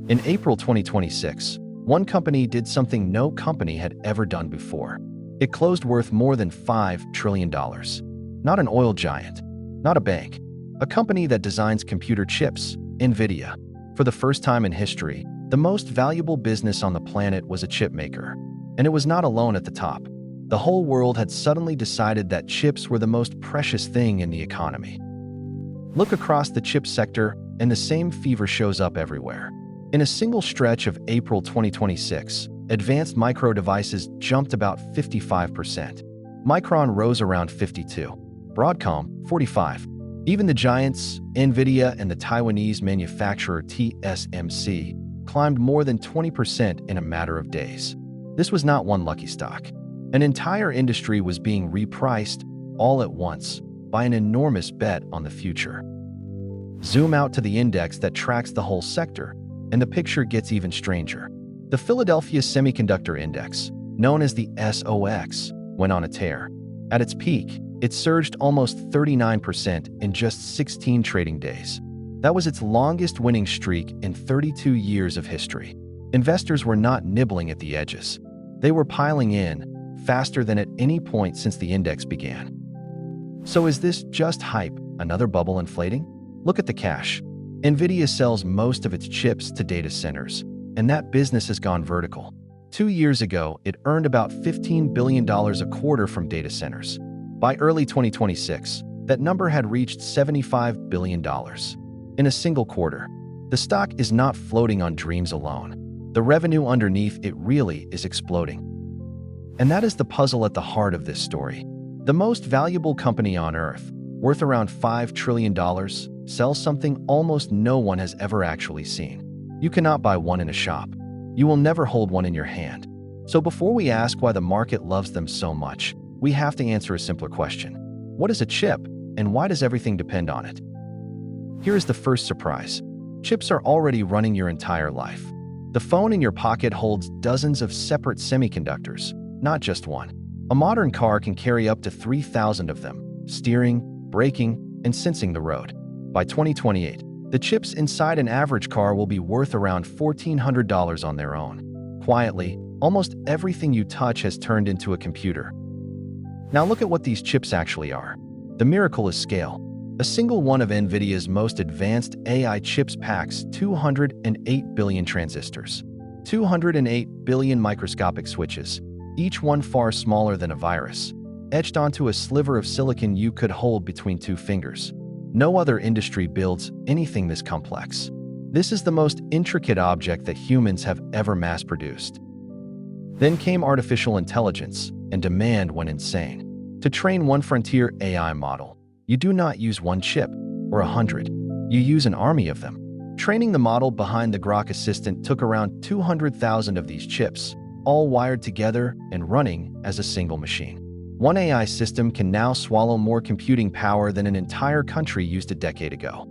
In April 2026, one company did something no company had ever done before. It closed worth more than $5 trillion. Not an oil giant, not a bank, a company that designs computer chips, Nvidia. For the first time in history, the most valuable business on the planet was a chipmaker. And it was not alone at the top. The whole world had suddenly decided that chips were the most precious thing in the economy. Look across the chip sector, and the same fever shows up everywhere. In a single stretch of April 2026, advanced micro devices jumped about 55%. Micron rose around 52%, Broadcom 45%. Even the giants, Nvidia and the Taiwanese manufacturer TSMC, climbed more than 20% in a matter of days. This was not one lucky stock. An entire industry was being repriced all at once by an enormous bet on the future. Zoom out to the index that tracks the whole sector, and the picture gets even stranger. The Philadelphia Semiconductor Index, known as the SOX, went on a tear. At its peak, it surged almost 39% in just 16 trading days. That was its longest winning streak in 32 years of history. Investors were not nibbling at the edges. They were piling in faster than at any point since the index began. So is this just hype, another bubble inflating? Look at the cash. Nvidia sells most of its chips to data centers, and that business has gone vertical. 2 years ago, it earned about $15 billion a quarter from data centers. By early 2026, that number had reached $75 billion. In a single quarter, the stock is not floating on dreams alone. The revenue underneath it really is exploding. And that is the puzzle at the heart of this story. The most valuable company on Earth, worth around $5 trillion, sells something almost no one has ever actually seen. You cannot buy one in a shop. You will never hold one in your hand. So before we ask why the market loves them so much, we have to answer a simpler question. What is a chip, and why does everything depend on it? Here is the first surprise. Chips are already running your entire life. The phone in your pocket holds dozens of separate semiconductors, not just one. A modern car can carry up to 3,000 of them, steering, braking, and sensing the road. By 2028, the chips inside an average car will be worth around $1,400 on their own. Quietly, almost everything you touch has turned into a computer. Now look at what these chips actually are. The miracle is scale. A single one of Nvidia's most advanced AI chips packs 208 billion transistors, 208 billion microscopic switches, each one far smaller than a virus, etched onto a sliver of silicon you could hold between two fingers. No other industry builds anything this complex. This is the most intricate object that humans have ever mass-produced. Then came artificial intelligence, and demand went insane. To train one frontier AI model, you do not use one chip or 100. You use an army of them. Training the model behind the Grok Assistant took around 200,000 of these chips, all wired together and running as a single machine. One AI system can now swallow more computing power than an entire country used a decade ago.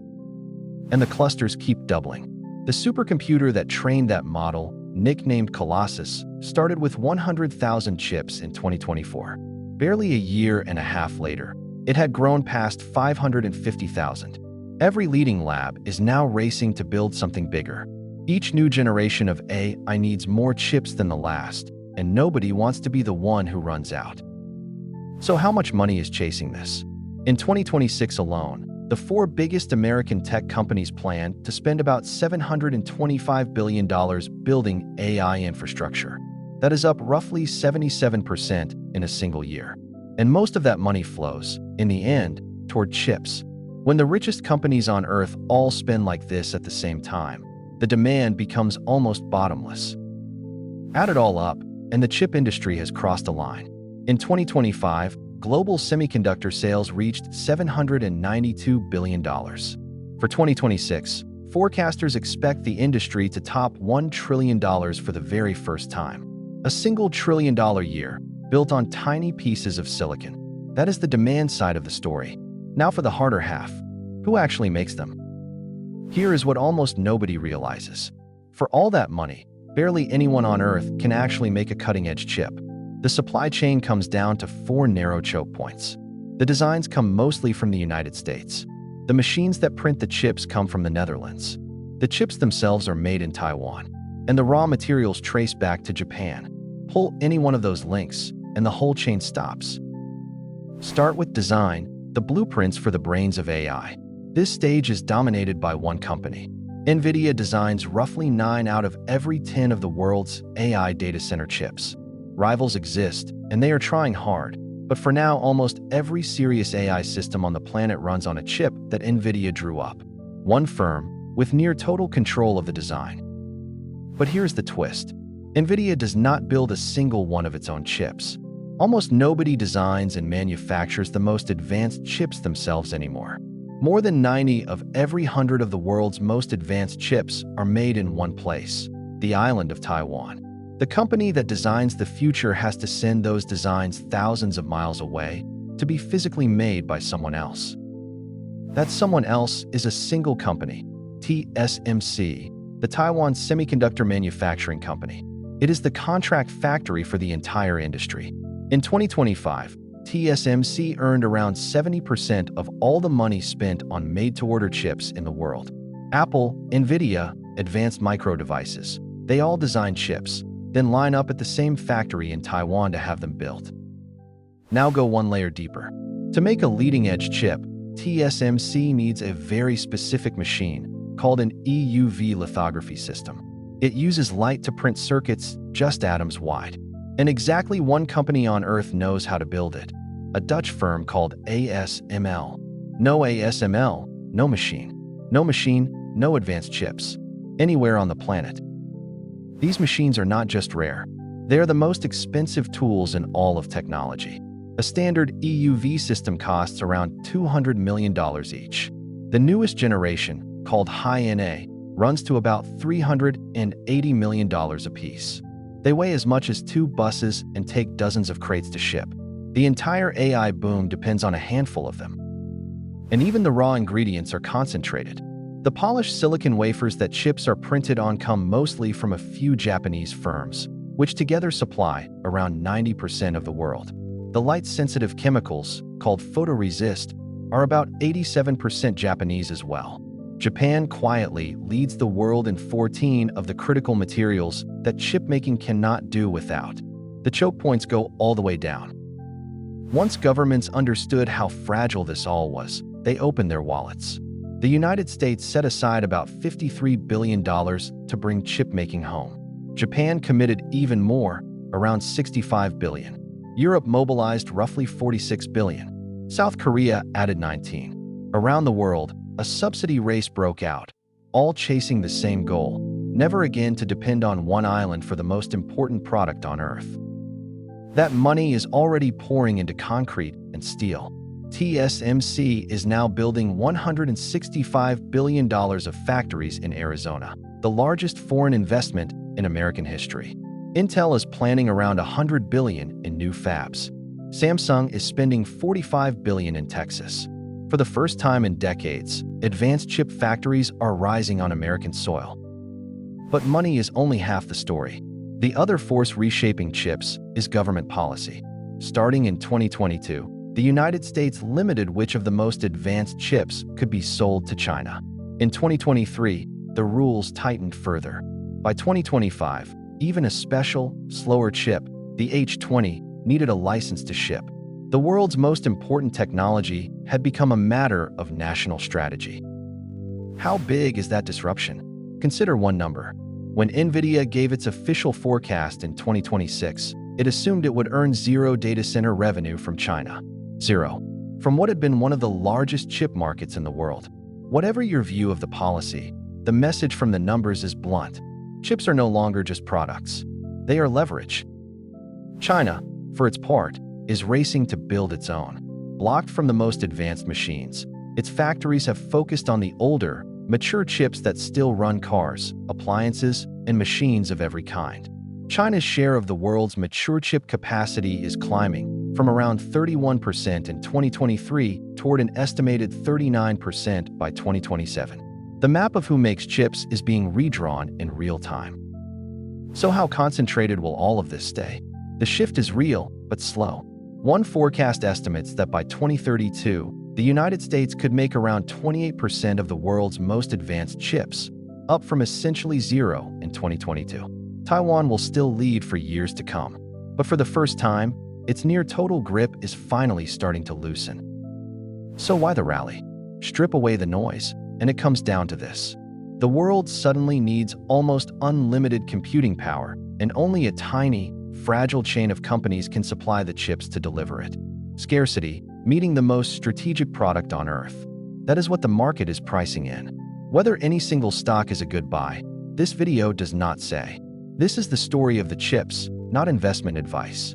And the clusters keep doubling. The supercomputer that trained that model, nicknamed Colossus, started with 100,000 chips in 2024. Barely a year and a half later, it had grown past 550,000. Every leading lab is now racing to build something bigger. Each new generation of AI needs more chips than the last, and nobody wants to be the one who runs out. So how much money is chasing this? In 2026 alone, the 4 biggest American tech companies plan to spend about $725 billion building AI infrastructure. That is up roughly 77% in a single year. And most of that money flows, in the end, toward chips. When the richest companies on Earth all spend like this at the same time, the demand becomes almost bottomless. Add it all up, and the chip industry has crossed a line. In 2025, global semiconductor sales reached $792 billion. For 2026, forecasters expect the industry to top $1 trillion for the very first time. A single trillion-dollar year, built on tiny pieces of silicon. That is the demand side of the story. Now for the harder half. Who actually makes them? Here is what almost nobody realizes. For all that money, barely anyone on Earth can actually make a cutting-edge chip. The supply chain comes down to 4 narrow choke points. The designs come mostly from the United States. The machines that print the chips come from the Netherlands. The chips themselves are made in Taiwan, and the raw materials trace back to Japan. Pull any one of those links, and the whole chain stops. Start with design, the blueprints for the brains of AI. This stage is dominated by one company. Nvidia designs roughly 9 out of every 10 of the world's AI data center chips. Rivals exist, and they are trying hard, but for now, almost every serious AI system on the planet runs on a chip that Nvidia drew up. One firm, with near total control of the design. But here's the twist. Nvidia does not build a single one of its own chips. Almost nobody designs and manufactures the most advanced chips themselves anymore. More than 90 of every 100 of the world's most advanced chips are made in one place, the island of Taiwan. The company that designs the future has to send those designs thousands of miles away to be physically made by someone else. That someone else is a single company, TSMC, the Taiwan Semiconductor Manufacturing Company. It is the contract factory for the entire industry. In 2025, TSMC earned around 70% of all the money spent on made-to-order chips in the world. Apple, Nvidia, Advanced Micro Devices, they all design chips, then line up at the same factory in Taiwan to have them built. Now go one layer deeper. To make a leading-edge chip, TSMC needs a very specific machine called an EUV lithography system. It uses light to print circuits just atoms wide. And exactly one company on Earth knows how to build it, a Dutch firm called ASML. No ASML, no machine. No machine, no advanced chips. Anywhere on the planet. These machines are not just rare. They are the most expensive tools in all of technology. A standard EUV system costs around $200 million each. The newest generation, called High-NA, runs to about $380 million apiece. They weigh as much as 2 buses and take dozens of crates to ship. The entire AI boom depends on a handful of them. And even the raw ingredients are concentrated. The polished silicon wafers that chips are printed on come mostly from a few Japanese firms, which together supply around 90% of the world. The light-sensitive chemicals, called photoresist, are about 87% Japanese as well. Japan quietly leads the world in 14 of the critical materials that chipmaking cannot do without. The choke points go all the way down. Once governments understood how fragile this all was, they opened their wallets. The United States set aside about $53 billion to bring chipmaking home. Japan committed even more, around $65 billion. Europe mobilized roughly $46 billion. South Korea added 19. Around the world, a subsidy race broke out, all chasing the same goal, never again to depend on one island for the most important product on Earth. That money is already pouring into concrete and steel. TSMC is now building $165 billion of factories in Arizona, the largest foreign investment in American history. Intel is planning around $100 billion in new fabs. Samsung is spending $45 billion in Texas. For the first time in decades, advanced chip factories are rising on American soil. But money is only half the story. The other force reshaping chips is government policy. Starting in 2022, the United States limited which of the most advanced chips could be sold to China. In 2023, the rules tightened further. By 2025, even a special, slower chip, the H20, needed a license to ship. The world's most important technology had become a matter of national strategy. How big is that disruption? Consider one number. When Nvidia gave its official forecast in 2026, it assumed it would earn zero data center revenue from China. Zero. From what had been one of the largest chip markets in the world. Whatever your view of the policy, the message from the numbers is blunt. Chips are no longer just products. They are leverage. China, for its part, is racing to build its own. Blocked from the most advanced machines, its factories have focused on the older, mature chips that still run cars, appliances, and machines of every kind. China's share of the world's mature chip capacity is climbing from around 31% in 2023 toward an estimated 39% by 2027. The map of who makes chips is being redrawn in real time. So how concentrated will all of this stay? The shift is real, but slow. One forecast estimates that by 2032, the United States could make around 28% of the world's most advanced chips, up from essentially zero in 2022. Taiwan will still lead for years to come, but for the first time, its near-total grip is finally starting to loosen. So why the rally? Strip away the noise, and it comes down to this. The world suddenly needs almost unlimited computing power, and only a tiny, fragile chain of companies can supply the chips to deliver it. Scarcity, meeting the most strategic product on Earth. That is what the market is pricing in. Whether any single stock is a good buy, this video does not say. This is the story of the chips, not investment advice.